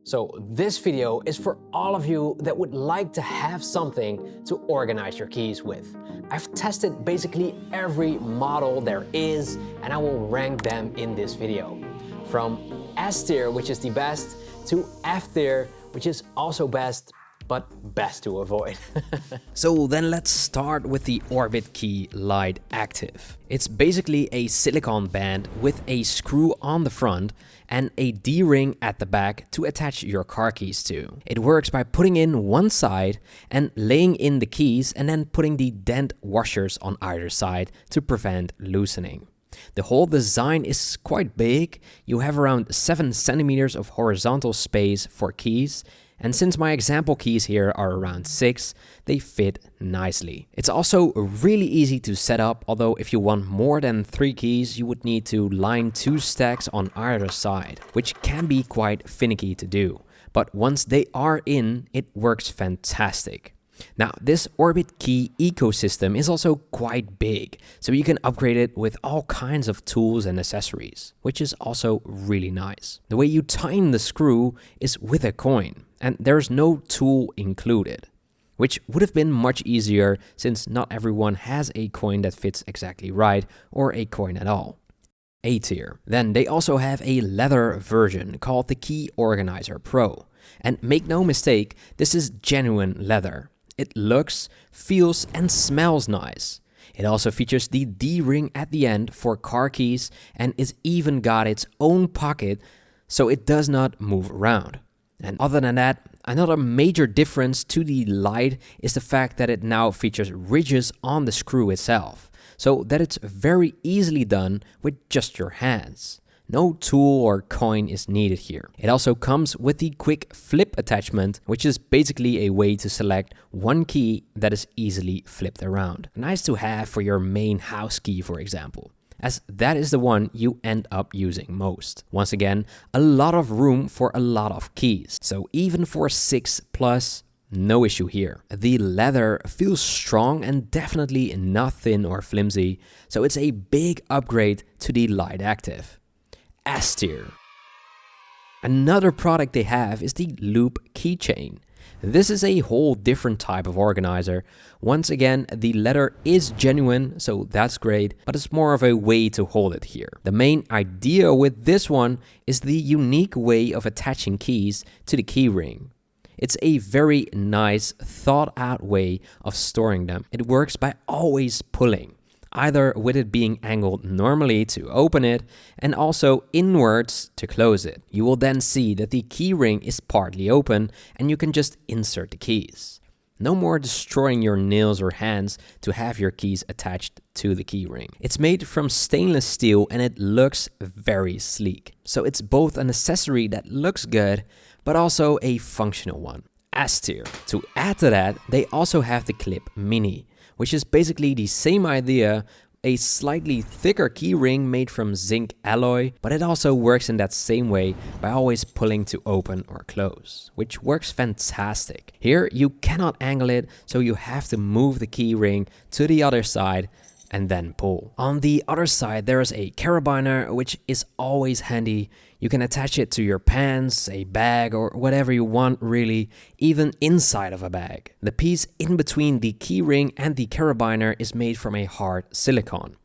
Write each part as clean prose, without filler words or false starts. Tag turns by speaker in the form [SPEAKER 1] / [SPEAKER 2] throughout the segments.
[SPEAKER 1] So this video is for all of you that would like to have something to organize your keys with. I've tested basically every model there is, and I will rank them in this video. From S tier, which is the best, to F tier, which is also best, but best to avoid.
[SPEAKER 2] So then let's start with the Orbitkey Lite Active. It's basically a silicone band with a screw on the front and a D-ring at the back to attach your car keys to. It works by putting in one side and laying in the keys and then putting the dent washers on either side to prevent loosening. The whole design is quite big. You have around 7 centimeters of horizontal space for keys, and since my example keys here are around 6, they fit nicely. It's also really easy to set up, although if you want more than 3 keys, you would need to line 2 stacks on either side, which can be quite finicky to do. But once they are in, it works fantastic. Now, this Orbitkey ecosystem is also quite big, so you can upgrade it with all kinds of tools and accessories, which is also really nice. The way you tighten the screw is with a coin, and there's no tool included, which would have been much easier since not everyone has a coin that fits exactly right or a coin at all. A tier. Then they also have a leather version called the Key Organizer Pro, and make no mistake, this is genuine leather. It looks, feels, and smells nice. It also features the D-ring at the end for car keys and it's even got its own pocket so it does not move around. And other than that, another major difference to the Lite is the fact that it now features ridges on the screw itself, so that it's very easily done with just your hands. No tool or coin is needed here. It also comes with the quick flip attachment, which is basically a way to select one key that is easily flipped around. Nice to have for your main house key, for example, as that is the one you end up using most. Once again, a lot of room for a lot of keys. So even for 6+, no issue here. The leather feels strong and definitely not thin or flimsy, so it's a big upgrade to the Lite Active. S tier. Another product they have is the loop keychain. This is a whole different type of organizer. Once again, the leather is genuine, so that's great, but it's more of a way to hold it here. The main idea with this one is the unique way of attaching keys to the key ring. It's a very nice, thought out way of storing them. It works by always pulling, either with it being angled normally to open it and also inwards to close it. You will then see that the key ring is partly open and you can just insert the keys. No more destroying your nails or hands to have your keys attached to the key ring. It's made from stainless steel and it looks very sleek. So it's both an accessory that looks good, but also a functional one. S tier. To add to that, they also have the Clip Mini, which is basically the same idea, a slightly thicker key ring made from zinc alloy, but it also works in that same way by always pulling to open or close, which works fantastic. Here you cannot angle it, so you have to move the key ring to the other side and then pull. On the other side there is a carabiner, which is always handy. You can attach it to your pants, a bag, or whatever you want really, even inside of a bag. The piece in between the key ring and the carabiner is made from a hard silicone.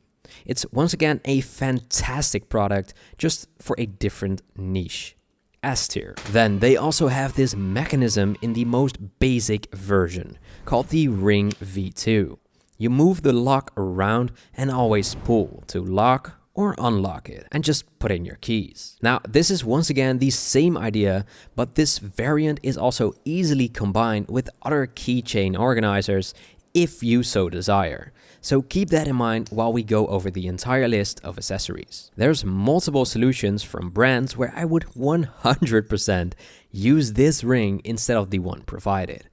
[SPEAKER 2] It's once again a fantastic product, just for a different niche. S tier. Then they also have this mechanism in the most basic version, called the Ring V2. You move the lock around and always pull to lock or unlock it and just put in your keys. Now, this is once again the same idea, but this variant is also easily combined with other keychain organizers if you so desire. So keep that in mind while we go over the entire list of accessories. There's multiple solutions from brands where I would 100% use this ring instead of the one provided.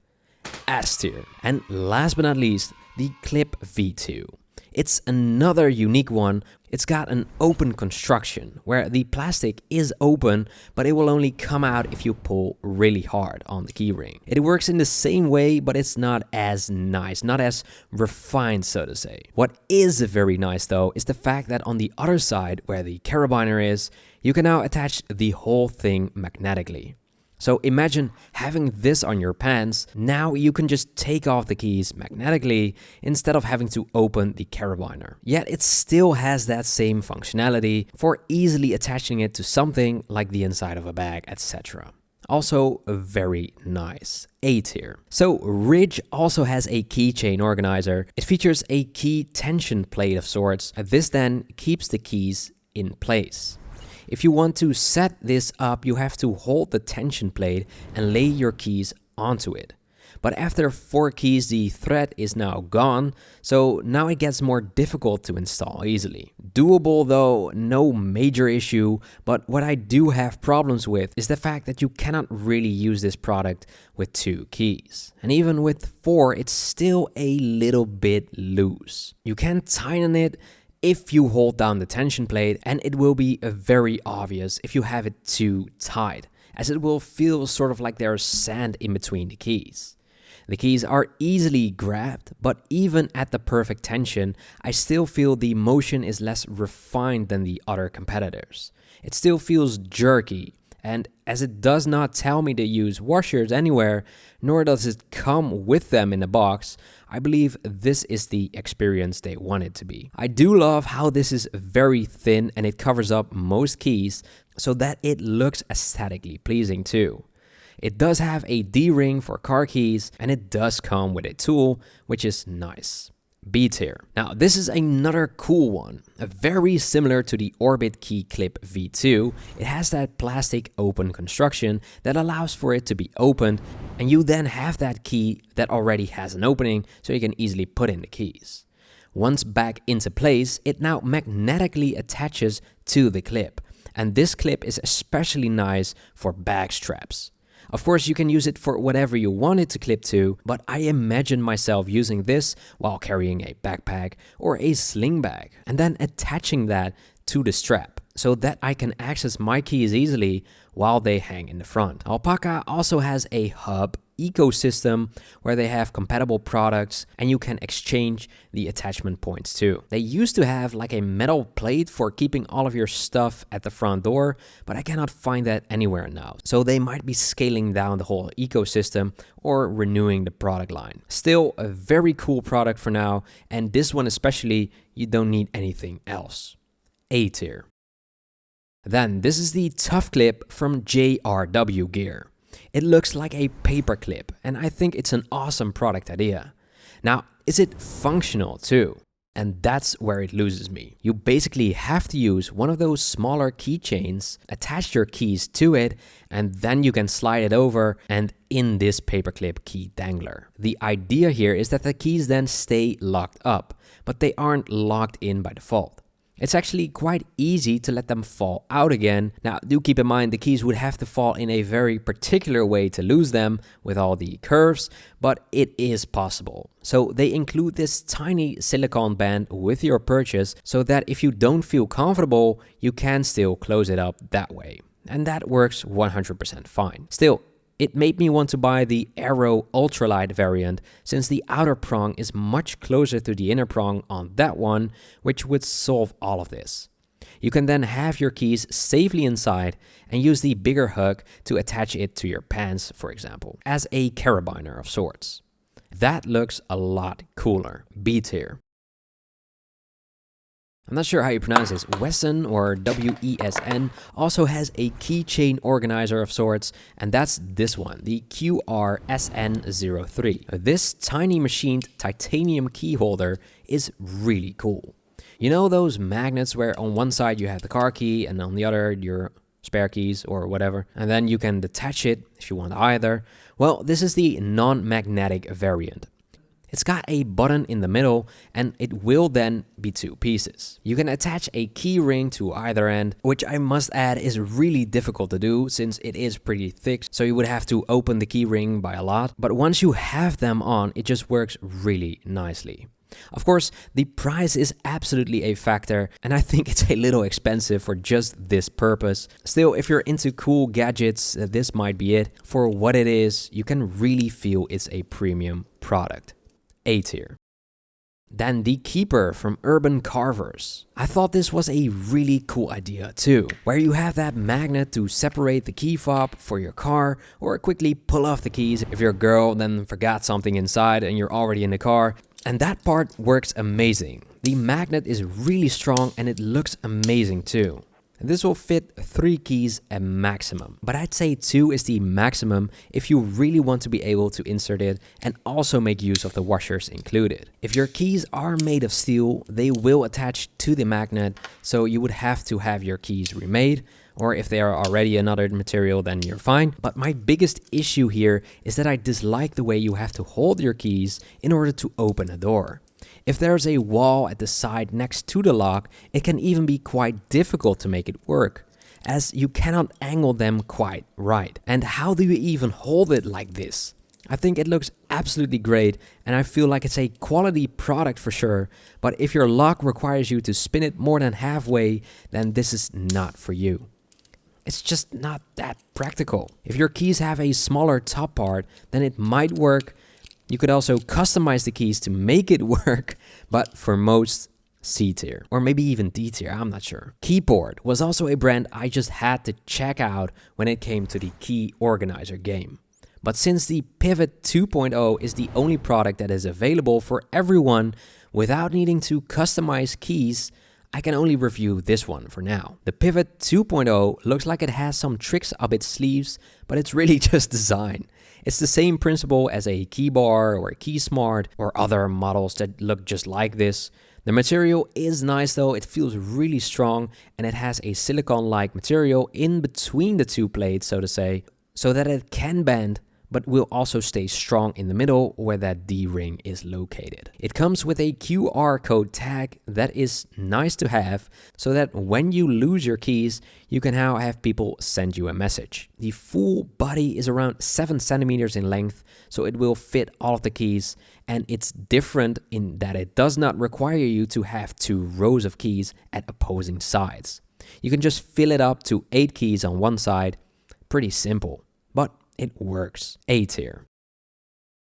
[SPEAKER 2] S tier. And last but not least, the Clip V2. It's another unique one. It's got an open construction where the plastic is open, but it will only come out if you pull really hard on the keyring. It works in the same way, but it's not as nice, not as refined, so to say. What is very nice though is the fact that on the other side where the carabiner is, you can now attach the whole thing magnetically. So imagine having this on your pants. Now you can just take off the keys magnetically instead of having to open the carabiner. Yet it still has that same functionality for easily attaching it to something like the inside of a bag, etc. Also very nice. A tier. So Ridge also has a keychain organizer. It features a key tension plate of sorts. This then keeps the keys in place. If you want to set this up, you have to hold the tension plate and lay your keys onto it. But after 4 keys, the thread is now gone, so now it gets more difficult to install easily. Doable though, no major issue, but what I do have problems with is the fact that you cannot really use this product with 2 keys. And even with 4, it's still a little bit loose. You can tighten it if you hold down the tension plate, and it will be very obvious if you have it too tight, as it will feel sort of like there's sand in between the keys. The keys are easily grabbed, but even at the perfect tension, I still feel the motion is less refined than the other competitors. It still feels jerky, and as it does not tell me to use washers anywhere, nor does it come with them in the box, I believe this is the experience they want it to be. I do love how this is very thin and it covers up most keys so that it looks aesthetically pleasing too. It does have a D-ring for car keys, and it does come with a tool, which is nice. B tier. Now this is another cool one, very similar to the Orbitkey Clip V2. It has that plastic open construction that allows for it to be opened, and you then have that key that already has an opening so you can easily put in the keys. Once back into place, it now magnetically attaches to the clip, and this clip is especially nice for bag straps. Of course, you can use it for whatever you want it to clip to, but I imagine myself using this while carrying a backpack or a sling bag, and then attaching that to the strap so that I can access my keys easily while they hang in the front. Alpaka also has a hub ecosystem where they have compatible products and you can exchange the attachment points too. They used to have like a metal plate for keeping all of your stuff at the front door, but I cannot find that anywhere now. So they might be scaling down the whole ecosystem or renewing the product line. Still a very cool product for now, and this one especially, you don't need anything else. A tier. Then this is the Tough Clip from JRWgear. It looks like a paper clip, and I think it's an awesome product idea. Now, is it functional too? And that's where it loses me. You basically have to use one of those smaller keychains, attach your keys to it, and then you can slide it over and in this paperclip key dangler. The idea here is that the keys then stay locked up, but they aren't locked in by default. It's actually quite easy to let them fall out again. Now, do keep in mind the keys would have to fall in a very particular way to lose them with all the curves, but it is possible. So they include this tiny silicone band with your purchase so that if you don't feel comfortable, you can still close it up that way. And that works 100% fine. Still, it made me want to buy the Aero Ultralight variant, since the outer prong is much closer to the inner prong on that one, which would solve all of this. You can then have your keys safely inside and use the bigger hook to attach it to your pants, for example, as a carabiner of sorts. That looks a lot cooler. B tier. I'm not sure how you pronounce this. WESN or WESN also has a keychain organizer of sorts, and that's this one, the QRSN03. This tiny machined titanium key holder is really cool. You know those magnets where on one side you have the car key and on the other your spare keys or whatever, and then you can detach it if you want either? Well, this is the non-magnetic variant. It's got a button in the middle and it will then be 2 pieces. You can attach a key ring to either end, which I must add is really difficult to do since it is pretty thick, so you would have to open the key ring by a lot. But once you have them on, it just works really nicely. Of course, the price is absolutely a factor, and I think it's a little expensive for just this purpose. Still, if you're into cool gadgets, this might be it. For what it is, you can really feel it's a premium product. A tier. Then the Keyper from Urban Carvers. I thought this was a really cool idea too, where you have that magnet to separate the key fob for your car or quickly pull off the keys if you're a girl then forgot something inside and you're already in the car. And that part works amazing. The magnet is really strong and it looks amazing too. This will fit 3 keys at maximum, but I'd say 2 is the maximum if you really want to be able to insert it and also make use of the washers included. If your keys are made of steel, they will attach to the magnet, so you would have to have your keys remade, or if they are already another material, then you're fine. But my biggest issue here is that I dislike the way you have to hold your keys in order to open a door. If there's a wall at the side next to the lock, it can even be quite difficult to make it work, as you cannot angle them quite right. And how do you even hold it like this? I think it looks absolutely great and I feel like it's a quality product for sure, but if your lock requires you to spin it more than halfway, then this is not for you. It's just not that practical. If your keys have a smaller top part, then it might work. You could also customize the keys to make it work, but for most, C tier. Or maybe even D tier, I'm not sure. Keyport was also a brand I just had to check out when it came to the key organizer game. But since the Pivot 2.0 is the only product that is available for everyone without needing to customize keys, I can only review this one for now. The Pivot 2.0 looks like it has some tricks up its sleeves, but it's really just design. It's the same principle as a Keybar or a KeySmart or other models that look just like this. The material is nice though, it feels really strong and it has a silicone-like material in between the 2 plates, so to say, so that it can bend but will also stay strong in the middle where that D-ring is located. It comes with a QR code tag that is nice to have, so that when you lose your keys, you can now have people send you a message. The full body is around 7 centimeters in length, so it will fit all of the keys, and it's different in that it does not require you to have 2 rows of keys at opposing sides. You can just fill it up to 8 keys on one side. Pretty simple, but it works. A tier.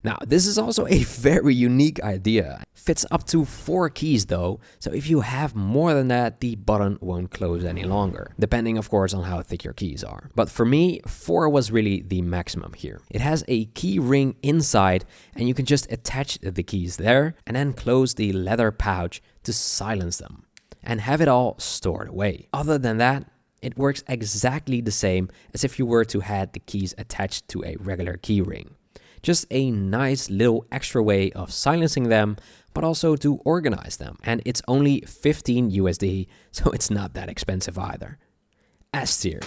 [SPEAKER 2] Now, this is also a very unique idea. Fits up to 4 keys though, so if you have more than that, the button won't close any longer, depending of course on how thick your keys are. But for me, 4 was really the maximum here. It has a key ring inside and you can just attach the keys there and then close the leather pouch to silence them and have it all stored away. Other than that, it works exactly the same as if you were to have the keys attached to a regular key ring. Just a nice little extra way of silencing them, but also to organize them. And it's only 15 USD, so it's not that expensive either. S tier.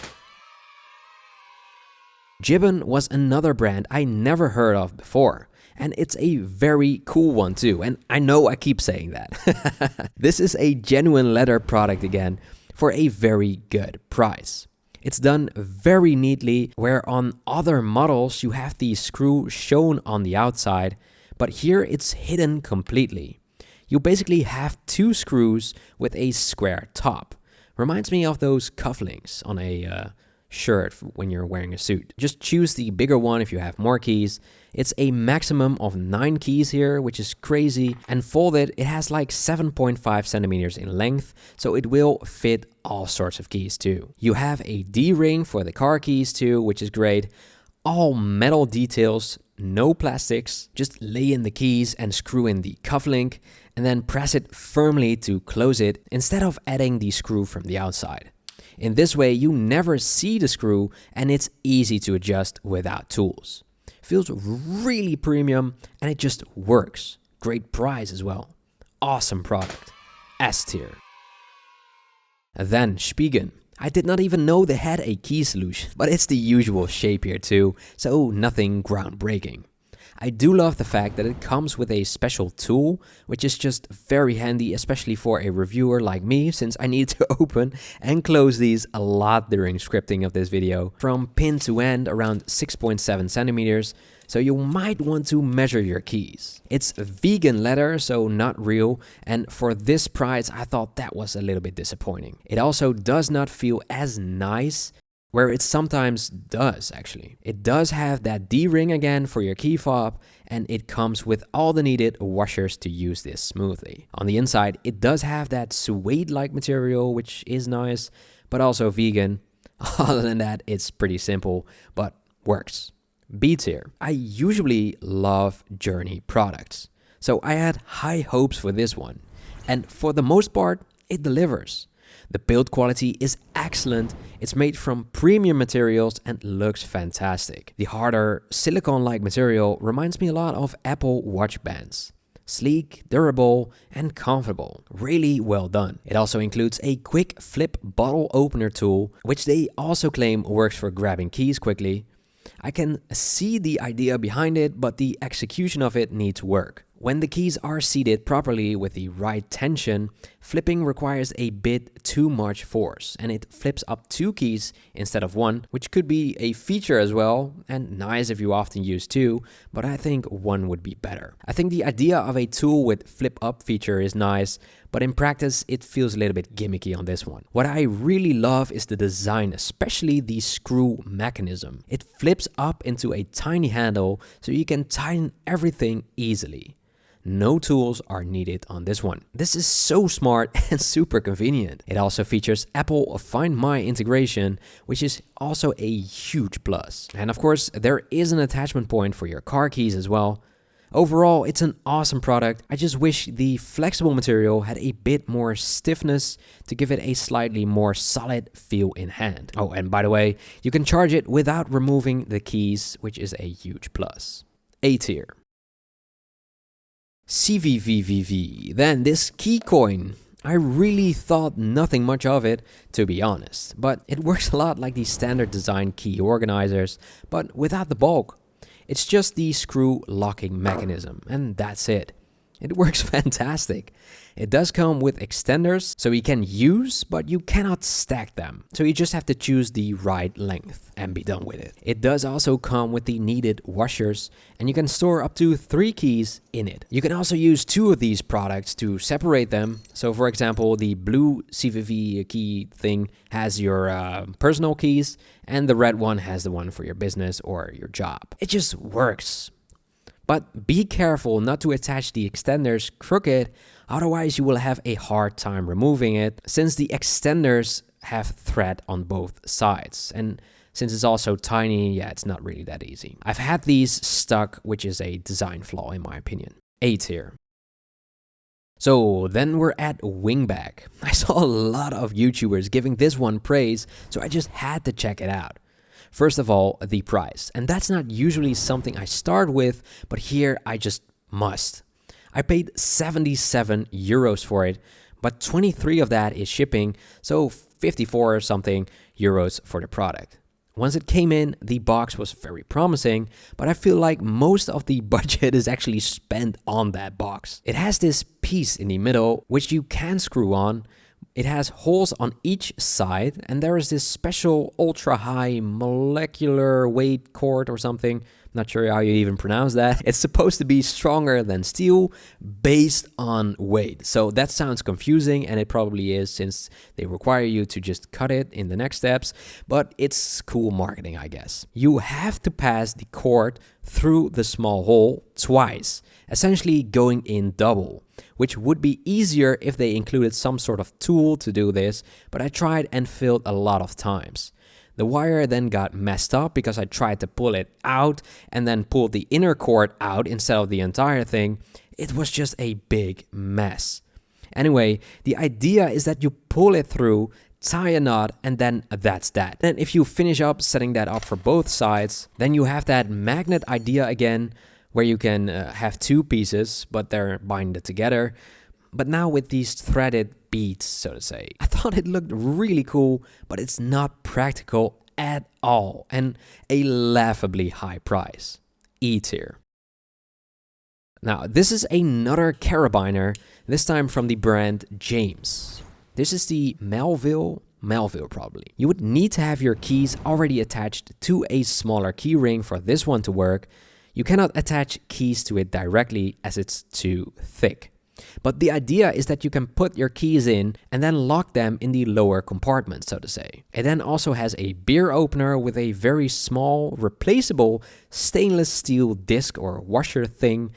[SPEAKER 2] Jibbon was another brand I never heard of before. And it's a very cool one too, and I know I keep saying that. This is a genuine leather product again, for a very good price. It's done very neatly, where on other models you have the screw shown on the outside, but here it's hidden completely. You basically have 2 screws with a square top. Reminds me of those cufflinks on a shirt when you're wearing a suit. Just choose the bigger one if you have more keys. It's a maximum of 9 keys here, which is crazy. And folded, it has like 7.5 centimeters in length, so it will fit all sorts of keys too. You have a D-ring for the car keys too, which is great. All metal details, no plastics. Just lay in the keys and screw in the cufflink and then press it firmly to close it instead of adding the screw from the outside. In this way, you never see the screw and it's easy to adjust without tools. Feels really premium and it just works. Great price as well. Awesome product. S tier. Then Spigen. I did not even know they had a key solution, but it's the usual shape here too, so nothing groundbreaking. I do love the fact that it comes with a special tool, which is just very handy, especially for a reviewer like me, since I need to open and close these a lot during scripting of this video. From pin to end, around 6.7 centimeters, so you might want to measure your keys. It's vegan leather, so not real, and for this price, I thought that was a little bit disappointing. It also does not feel as nice where it sometimes does actually. It does have that D-ring again for your key fob, and it comes with all the needed washers to use this smoothly. On the inside, it does have that suede-like material, which is nice, but also vegan. Other than that, it's pretty simple, but works. B tier. I usually love Journey products, so I had high hopes for this one. And for the most part, it delivers. The build quality is excellent, it's made from premium materials and looks fantastic. The harder silicone-like material reminds me a lot of Apple Watch bands. Sleek, durable, and comfortable. Really well done. It also includes a quick flip bottle opener tool, which they also claim works for grabbing keys quickly. I can see the idea behind it, but the execution of it needs work. When the keys are seated properly with the right tension, flipping requires a bit too much force, and it flips up 2 keys instead of 1, which could be a feature as well, and nice if you often use 2, but I think 1 would be better. I think the idea of a tool with flip up feature is nice, but in practice it feels a little bit gimmicky on this one. What I really love is the design, especially the screw mechanism. It flips up into a tiny handle so you can tighten everything easily. No tools are needed on this one. This is so smart and super convenient. It also features Apple Find My integration, which is also a huge plus. And of course, there is an attachment point for your car keys as well. Overall, it's an awesome product. I just wish the flexible material had a bit more stiffness to give it a slightly more solid feel in hand. Oh, and by the way, you can charge it without removing the keys, which is a huge plus. A tier. Civivi. Then this key coin. I really thought nothing much of it, to be honest. But it works a lot like the standard design key organizers, but without the bulk. It's just the screw locking mechanism, and that's it. It works fantastic. It does come with extenders, so you can use, but you cannot stack them. So you just have to choose the right length and be done with it. It does also come with the needed washers, and you can store up to 3 keys in it. You can also use 2 of these products to separate them. So for example, the blue Civivi key thing has your personal keys, and the red one has the one for your business or your job. It just works. But be careful not to attach the extenders crooked, otherwise you will have a hard time removing it, since the extenders have thread on both sides. And since it's also tiny, yeah, it's not really that easy. I've had these stuck, which is a design flaw in my opinion. A tier. So then we're at Wingback. I saw a lot of YouTubers giving this one praise, so I just had to check it out. First of all, the price. And that's not usually something I start with, but here I just must. I paid 77 euros for it, but 23 of that is shipping, so 54 or something euros for the product. Once it came in, the box was very promising, but I feel like most of the budget is actually spent on that box. It has this piece in the middle, which you can screw on. It has holes on each side, and there is this special ultra-high molecular weight cord or something. Not sure how you even pronounce that. It's supposed to be stronger than steel based on weight. So that sounds confusing, and it probably is, since they require you to just cut it in the next steps. But it's cool marketing, I guess. You have to pass the cord through the small hole twice, essentially going in double, which would be easier if they included some sort of tool to do this, but I tried and failed a lot of times. The wire then got messed up because I tried to pull it out and then pulled the inner cord out instead of the entire thing. It was just a big mess. Anyway, the idea is that you pull it through, tie a knot, and then that's that. And if you finish up setting that up for both sides, then you have that magnet idea again, where you can have 2 pieces, but they're binded together. But now with these threaded beads, so to say. I thought it looked really cool, but it's not practical at all, and a laughably high price. E tier. Now, this is another carabiner, this time from the brand James. This is the Melville probably. You would need to have your keys already attached to a smaller key ring for this one to work. You cannot attach keys to it directly as it's too thick. But the idea is that you can put your keys in and then lock them in the lower compartment, so to say. It then also has a beer opener with a very small, replaceable stainless steel disc or washer thing.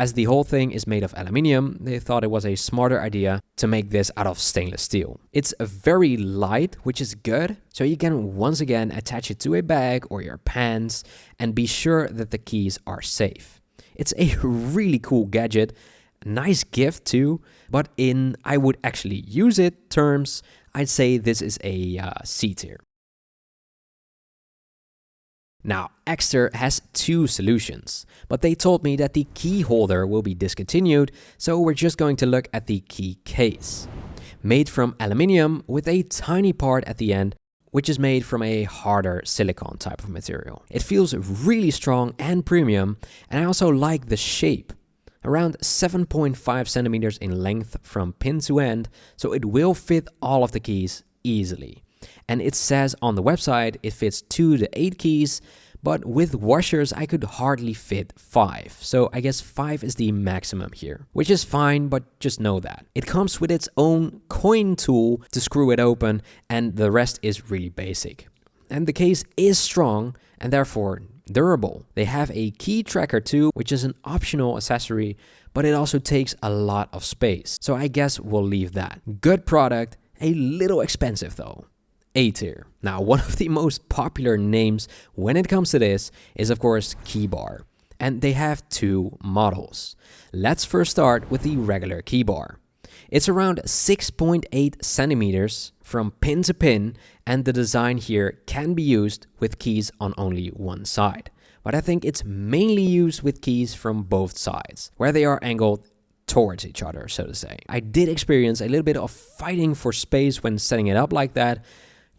[SPEAKER 2] As the whole thing is made of aluminium, they thought it was a smarter idea to make this out of stainless steel. It's very light, which is good, so you can once again attach it to a bag or your pants and be sure that the keys are safe. It's a really cool gadget, nice gift too, but in I would actually use it terms, I'd say this is a C tier. Now, Ekster has two solutions, but they told me that the key holder will be discontinued, so we're just going to look at the key case. Made from aluminium with a tiny part at the end, which is made from a harder silicone type of material. It feels really strong and premium, and I also like the shape. Around 7.5 centimeters in length from pin to end, so it will fit all of the keys easily. And it says on the website it fits 2 to 8 keys, but with washers I could hardly fit 5. So I guess 5 is the maximum here, which is fine, but just know that. It comes with its own coin tool to screw it open, and the rest is really basic. And the case is strong and therefore durable. They have a key tracker too, which is an optional accessory, but it also takes a lot of space. So I guess we'll leave that. Good product, a little expensive though. A tier. Now, one of the most popular names when it comes to this is of course Keybar, and they have two models. Let's first start with the regular Keybar. It's around 6.8 centimeters from pin to pin, and the design here can be used with keys on only one side. But I think it's mainly used with keys from both sides, where they are angled towards each other, so to say. I did experience a little bit of fighting for space when setting it up like that.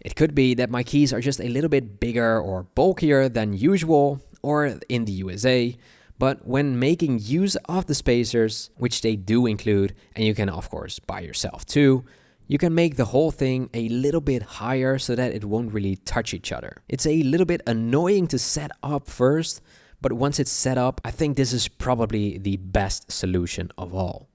[SPEAKER 2] It could be that my keys are just a little bit bigger or bulkier than usual, or in the USA. But when making use of the spacers, which they do include, and you can of course buy yourself too, you can make the whole thing a little bit higher so that it won't really touch each other. It's a little bit annoying to set up first, but once it's set up, I think this is probably the best solution of all.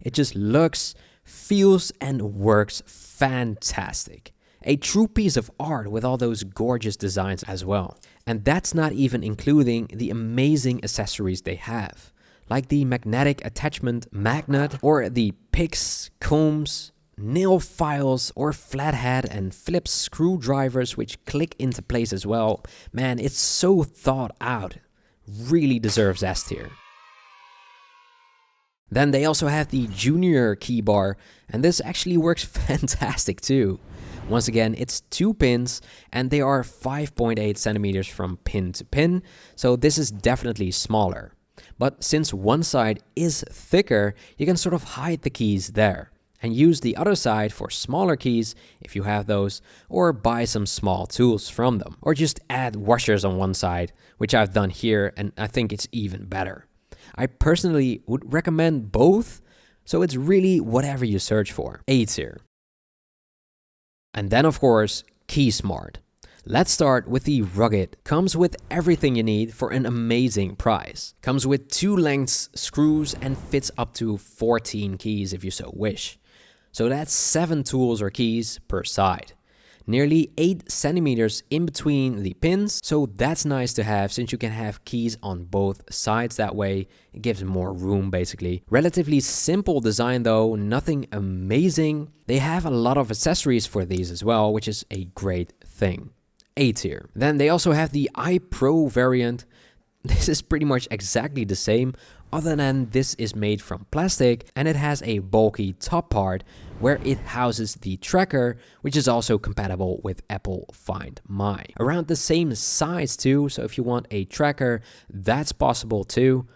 [SPEAKER 2] It just looks, feels, and works fantastic. A true piece of art with all those gorgeous designs as well. And that's not even including the amazing accessories they have, like the magnetic attachment magnet, or the picks, combs, nail files, or flathead and Phillips screwdrivers which click into place as well. Man, it's so thought out. Really deserves S tier. Then they also have the junior Keybar, and this actually works fantastic too. Once again, it's 2 pins and they are 5.8 centimeters from pin to pin, so this is definitely smaller. But since one side is thicker, you can sort of hide the keys there and use the other side for smaller keys if you have those, or buy some small tools from them, or just add washers on one side, which I've done here, and I think it's even better. I personally would recommend both, so it's really whatever you search for. A tier. And then of course, KeySmart. Let's start with the rugged. Comes with everything you need for an amazing price. Comes with 2 lengths, screws, and fits up to 14 keys if you so wish. So that's 7 tools or keys per side. Nearly 8 centimeters in between the pins, so that's nice to have since you can have keys on both sides that way. It gives more room basically. Relatively simple design though, nothing amazing. They have a lot of accessories for these as well, which is a great thing. A tier. Then they also have the iPro variant. This is pretty much exactly the same, other than this is made from plastic and it has a bulky top part where it houses the tracker, which is also compatible with Apple Find My. Around the same size too, so if you want a tracker, that's possible too.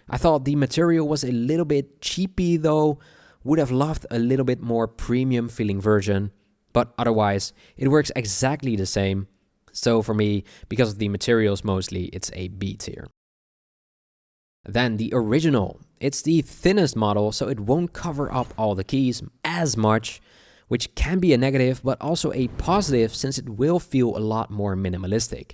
[SPEAKER 2] I thought the material was a little bit cheapy though, would have loved a little bit more premium feeling version, but otherwise it works exactly the same. So for me, because of the materials mostly, it's a B tier. Then the original. It's the thinnest model, so it won't cover up all the keys as much, which can be a negative, but also a positive since it will feel a lot more minimalistic.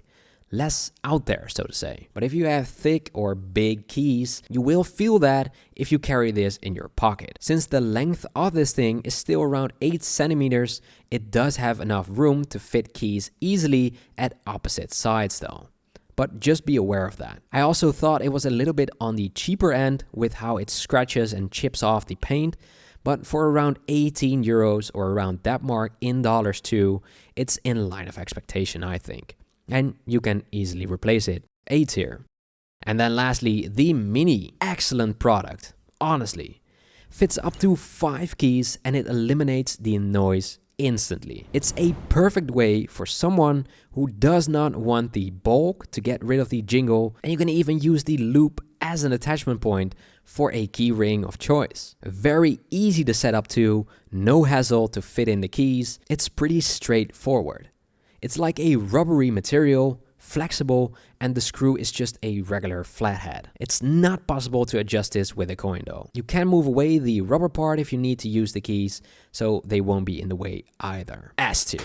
[SPEAKER 2] less out there, so to say. But if you have thick or big keys, you will feel that if you carry this in your pocket. Since the length of this thing is still around 8 centimeters, it does have enough room to fit keys easily at opposite sides though. But just be aware of that. I also thought it was a little bit on the cheaper end with how it scratches and chips off the paint, but for around 18 euros or around that mark in dollars too, it's in line of expectation, I think. And you can easily replace it. A tier. And then lastly, the Mini. Excellent product, honestly. Fits up to 5 keys and it eliminates the noise instantly. It's a perfect way for someone who does not want the bulk to get rid of the jingle, and you can even use the loop as an attachment point for a key ring of choice. Very easy to set up too, no hassle to fit in the keys. It's pretty straightforward. It's like a rubbery material, flexible, and the screw is just a regular flathead. It's not possible to adjust this with a coin though. You can move away the rubber part if you need to use the keys, so they won't be in the way either. S tier.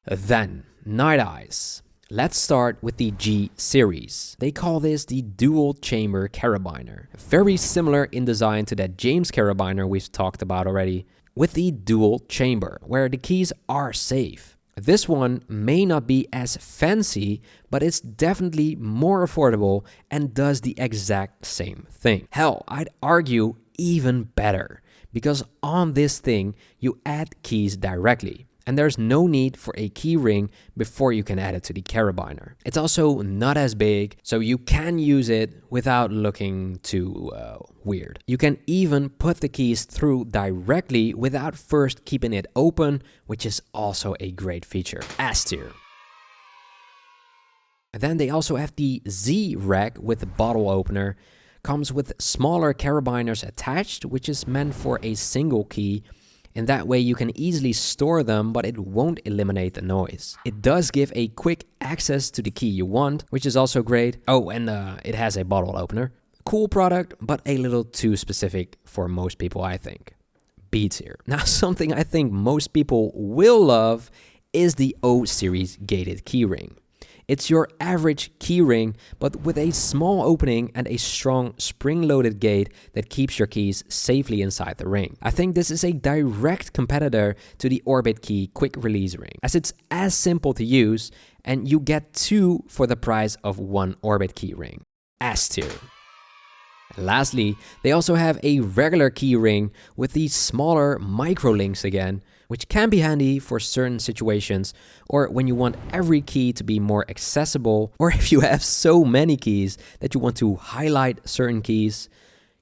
[SPEAKER 2] Then, Nite Ize. Let's start with the G series. They call this the dual chamber carabiner. Very similar in design to that James carabiner we've talked about already, with the dual chamber, where the keys are safe. This one may not be as fancy, but it's definitely more affordable and does the exact same thing. Hell, I'd argue even better, because on this thing, you add keys directly. And there's no need for a key ring before you can add it to the carabiner. It's also not as big, so you can use it without looking too weird. You can even put the keys through directly without first keeping it open, which is also a great feature. S tier. And then they also have the Z rack with a bottle opener. Comes with smaller carabiners attached, which is meant for a single key. In that way you can easily store them, but it won't eliminate the noise. It does give a quick access to the key you want, which is also great. Oh, and it has a bottle opener. Cool product, but a little too specific for most people, I think. B tier. Now, something I think most people will love is the O series gated keyring. It's your average keyring, but with a small opening and a strong spring-loaded gate that keeps your keys safely inside the ring. I think this is a direct competitor to the Orbitkey quick release ring, as it's as simple to use and you get 2 for the price of 1 Orbitkey ring. S tier. Lastly, they also have a regular key ring with these smaller micro links again, which can be handy for certain situations, or when you want every key to be more accessible, or if you have so many keys that you want to highlight certain keys.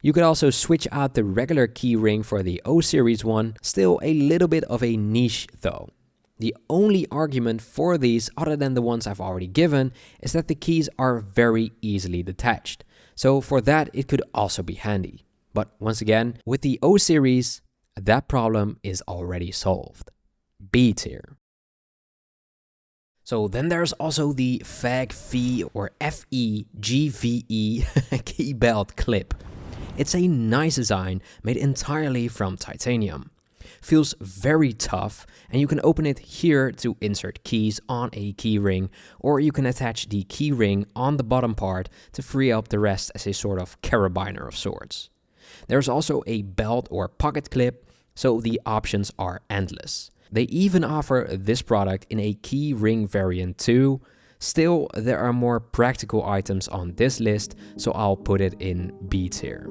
[SPEAKER 2] You could also switch out the regular key ring for the O series one, still a little bit of a niche though. The only argument for these, other than the ones I've already given, is that the keys are very easily detached. So for that, it could also be handy. But once again, with the O series, that problem is already solved. B tier. So then there's also the Fegve or Fegve key belt clip. It's a nice design made entirely from titanium. Feels very tough, and you can open it here to insert keys on a key ring, or you can attach the key ring on the bottom part to free up the rest as a sort of carabiner of sorts. There's also a belt or pocket clip, so the options are endless. They even offer this product in a key ring variant too. Still, there are more practical items on this list, so I'll put it in B tier.